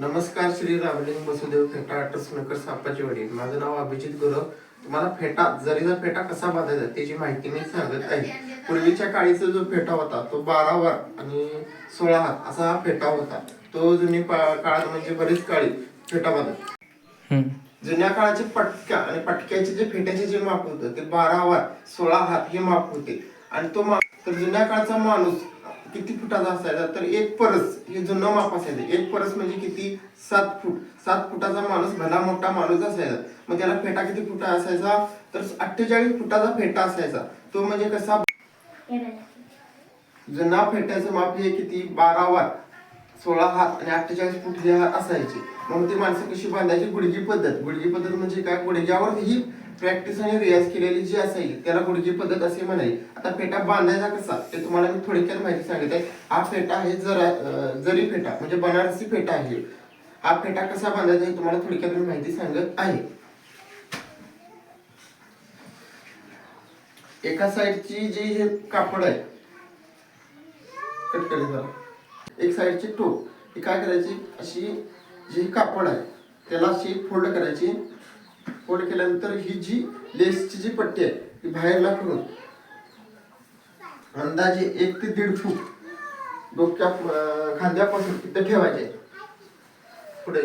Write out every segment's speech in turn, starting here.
नमस्कार, श्री रामलिंग वसुदेव फेटा अटसनकर सापाची वाडी. माझं नाव अभिजित गुरव. तुम्हाला फेटा जरीचा फेटा कसा बांधायचा त्याची माहिती मी सांगत आहे. पूर्वीच्या काळीचा जो फेटा होता तो 12 वार आणि 16 हात असा हा फेटा होता. तो जुनी काळात म्हणजे बरीच काळी फेटा बांधत. जुन्या काळाचे पटक्या आणि पटक्याचे जे फेट्याचे जे माप होतं ते 12 वार 16 हात हे माप होते. आणि तो माप तर जुन्या काळचा माणूस किती फुटाचा असायचा तर 1 परस हे जुनं माप असायचं. 1 परस म्हणजे किती 7 फूट. 7 फुटाचा माणूस भला मोठा माणूस असायचा. मग त्याला फेटा किती फुटा असायचा तर 48 फुटाचा फेटा असायचा. तो म्हणजे कसा जुना फेट्याचं माप हे किती 12 वार 16 हात आणि 48 फूट हे असायचे. मग ती माणसं कशी बांधायची? गुडघी पद्धत. गुडघी पद्धत म्हणजे काय? गुडघ्यावर ही प्रॅक्टिस आणि रियाज केलेली जी असायची त्याला गुडघी पद्धत असे म्हणाले. आता फेटा बांधायचा कसा ते तुम्हाला मी थोडक्यात माहिती सांगत आहे. हा फेटा आहे जरी फेटा म्हणजे बनारसी फेटा आहे. हा फेटा कसा बांधायचा हे तुम्हाला थोडक्यात मी माहिती सांगत आहे. एका साईडची जी हे कापड आहे कट करायचं, एक साईडची टोक ही काय करायची, अशी जी कापड आहे त्याला अशी फोल्ड करायची. फोल्ड केल्यानंतर ही जी लेसची जी पट्टी आहे ती बाहेरला करून अंदाजे 1 ते 1.5 फूट डोक्या खांद्यापासून तिथे ठेवायचे. पुढे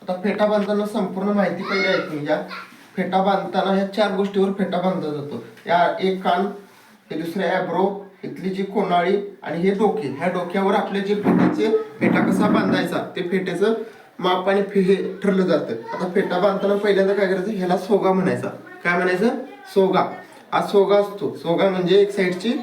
आता फेटा बांधताना संपूर्ण माहिती पहिले ऐकून घ्या. फेटा बांधताना ह्या 4 गोष्टीवर फेटा बांधला जातो. या एक कान, हे दुसरे ॲब्रो, इथली जी कोनाळी आणि हे डोके. ह्या डोक्यावर आपले जे फेटा कसा बांधायचा ते फेट्याचं माप आणि हे ठरलं जातं. आता फेटा बांधताना पहिल्यांदा काय करायचं, ह्याला सोगा म्हणायचा. काय म्हणायचं? सोगा. हा सोगा असतो. सोगा म्हणजे एक साईडची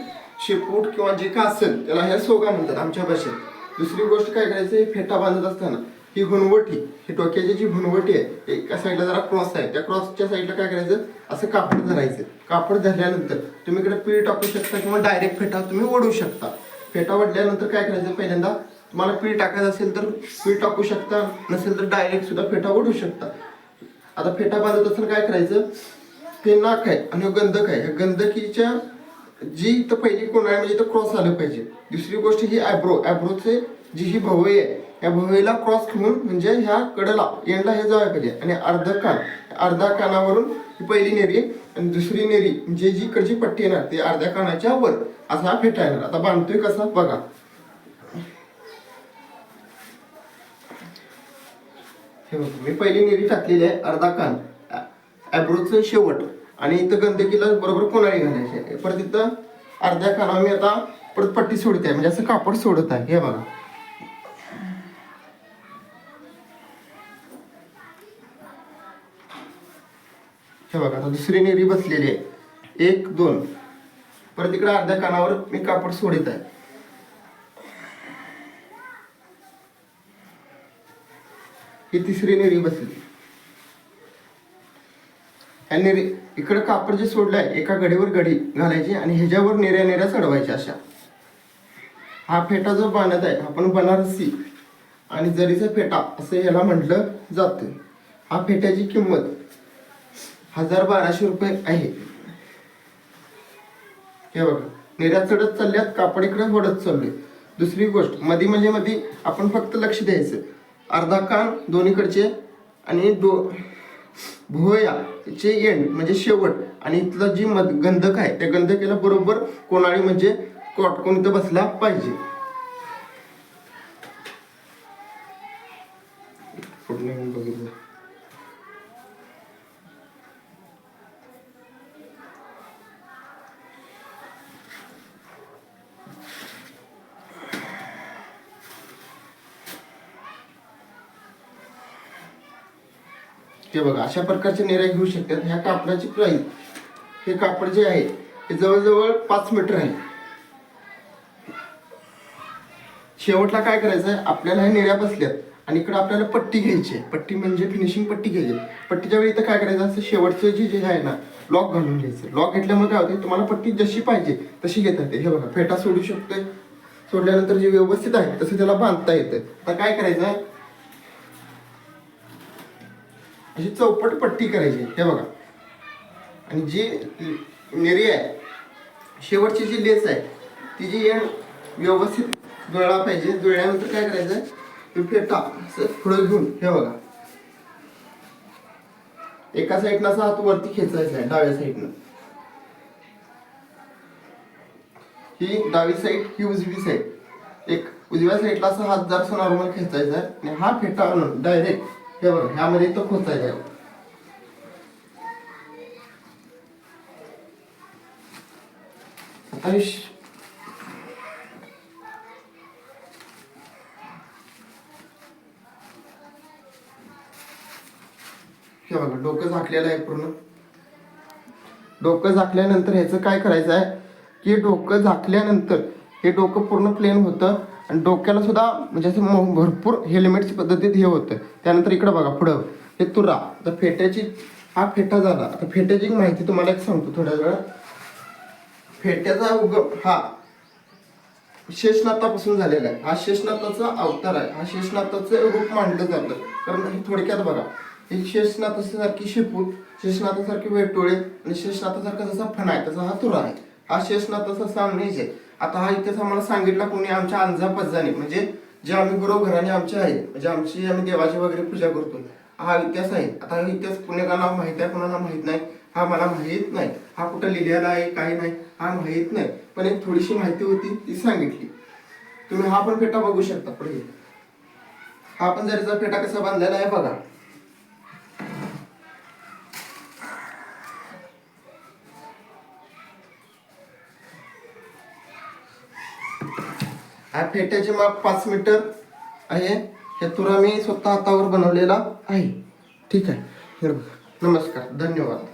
शेपूट किंवा जे का असेल त्याला ह्या सोगा म्हणतात आमच्या भाषेत. दुसरी गोष्ट काय करायचं, हे फेटा बांधत असताना ही घुनवटी, ही डोक्याची जी घुनवटी आहे एका साईडला जरा क्रॉस आहे, त्या क्रॉसच्या साईडला काय करायचं, असं कापड धरायचं. कापड धरल्यानंतर तुम्ही इकडे पीळ टाकू शकता किंवा डायरेक्ट फेटा तुम्ही ओढू शकता. फेटा ओढल्यानंतर काय करायचं, पहिल्यांदा तुम्हाला पीळ टाकायचं असेल तर पीळ टाकू शकता, नसेल तर डायरेक्ट सुद्धा फेटा ओढू शकता. आता फेटा बांधत असताना काय करायचं, हे नाक आहे आणि गंधक आहे. ह्या गंधकीच्या जी इथं पहिली कोणाला म्हणजे इथं क्रॉस आलं पाहिजे. दुसरी गोष्ट ही ॲब्रोचे जी ही भवई आहे या भवईला क्रॉस घेऊन म्हणजे ह्या कडला एंडला हे जायला पाहिजे. आणि अर्धा कानावरून ही पहिली नेरी आणि दुसरी नेरी म्हणजे जी इकडची पट्टी येणार ते अर्ध्या कानाच्या वर असा हा फेटा येणार. आता बांधतोय कसा बघा. हे बघ, मी पहिली नेरी टाकलेली आहे, अर्धा कान, ॲब्रोचं शेवट आणि इथं गंधकीला बरोबर कोणाळी घालायची. परत इथं अर्ध्या कानावर मी आता परत पट्टी सोडते आहे म्हणजे असं कापड सोडत आहे. हे बघा, हे बघा. आता दुसरी नेरी बसलेली आहे, 1 2. परत इकडे अर्ध्या कानावर मी कापड सोडत आहे. ही तिसरी नेरी बसली. ह्या नेरी इकडे कापड जे सोडलंय एका घडीवर घडी घालायची आणि ह्याच्यावर नेऱ्या चढवायच्या अशा. हा फेटा जो बांधत आहे आपण बनारसी आणि जरीचा फेटा असं ह्याला म्हटलं जातं. हा फेट्याची किंमत 1200 रुपये आहे. हे बघा, नेऱ्या चढत चालल्यात, कापड इकडे वडत चाललोय. दुसरी गोष्ट मध्ये आपण फक्त लक्ष द्यायचं, अर्धा कान दोन्हीकडचे आणि भुवयाचे एंड म्हणजे शेवट आणि इथलं जी गंधक आहे त्या गंधकेला बरोबर कोणाळी म्हणजे कोटकोन इथं बसला पाहिजे. बघितलं ते बघा, अशा प्रकारच्या नेऱ्या घेऊ शकतात. ह्या कापडाची प्राइस, हे कापड जे आहे हे जवळजवळ 5 मीटर आहे. शेवटला काय करायचं आहे, आपल्याला ह्या नेऱ्या बसल्यात आणि इकडे आपल्याला पट्टी घ्यायची आहे. पट्टी म्हणजे फिनिशिंग पट्टी घ्यायची. पट्टीच्या वेळी इथं काय करायचं असं शेवटचं जे आहे ना लॉक घालून घ्यायचं. लॉक घेतल्यामुळे काय होते, तुम्हाला पट्टी जशी पाहिजे तशी घेता येते. हे बघा, फेटा सोडू शकतोय. सोडल्यानंतर जे व्यवस्थित आहे तसं त्याला बांधता येतं. आता काय करायचं आहे, अशी चौपट पट्टी करायची. हे बघा, आणि जी नेरी आहे शेवटची जी लेस आहे तिची एंड व्यवस्थित जुळला पाहिजे. जुळल्यानंतर काय करायचं आहे, फेटा असं पुढे घेऊन हे बघा, एका साईडनं असा हात वरती खेचायचा आहे, डाव्या साईडनं. ही डावी साईड, ही उजवी साईड. एक उजव्या साईडला असा हात जरासा नॉर्मल खेचायचा आहे आणि हा फेटा आणून डायरेक्ट हे बघा ह्यामध्ये तो खोचायचा आहे. आता हे बघा डोकं झाकलेलं आहे पूर्ण. डोकं झाकल्यानंतर ह्याचं काय करायचं आहे की डोकं झाकल्यानंतर हे डोकं पूर्ण प्लेन होतं आणि डोक्याला सुद्धा म्हणजे असं भरपूर हेल्मेटची पद्धतीत हे होतं. त्यानंतर इकडं बघा पुढं हे तुरा. आता फेट्याची, हा फेटा झाला. आता फेट्याची माहिती तुम्हाला एक सांगतो थोड्या वेळात. फेट्याचा उगम हा शेषनाथापासून झालेला आहे. हा शेषनाथाचा अवतार आहे. हा शेषनाथाचं रूप मानलं जातं. कारण हे थोडक्यात बघा, हे शेषनाथासारखी शेपूट, शेषनाथासारखी वेटोळे आणि शेषनाथासारखा जसा फणा आहे तसा हा तुरा आहे. हा शेषनाथाचा सामनेच आहे. आता हा इतिहास आम्हाला सांगितला कोणी, आमच्या अंजापजाने, म्हणजे जे आम्ही गुरु घराणे आमचे आहे, म्हणजे आम्ही देवाची वगैरे पूजा करतो, हा इतिहास आहे. आता हा इतिहास पुणेकांना माहित आहे, कोणाला माहित नाही, हा मला माहित नाही. हा कुठं लिहिलेला आहे काही नाही, हा माहित नाही. पण एक थोडीशी माहिती होती ती सांगितली. तुम्ही हा पण फेटा बघू शकता पुढे. हा पण जरीचा फेटा कसा बांधलेला आहे बघा. हा फेट्याचे माप 5 मीटर आहे. हे तुरा मी स्वतः हातावर बनवलेला आहे. ठीक आहे. नमस्कार, धन्यवाद.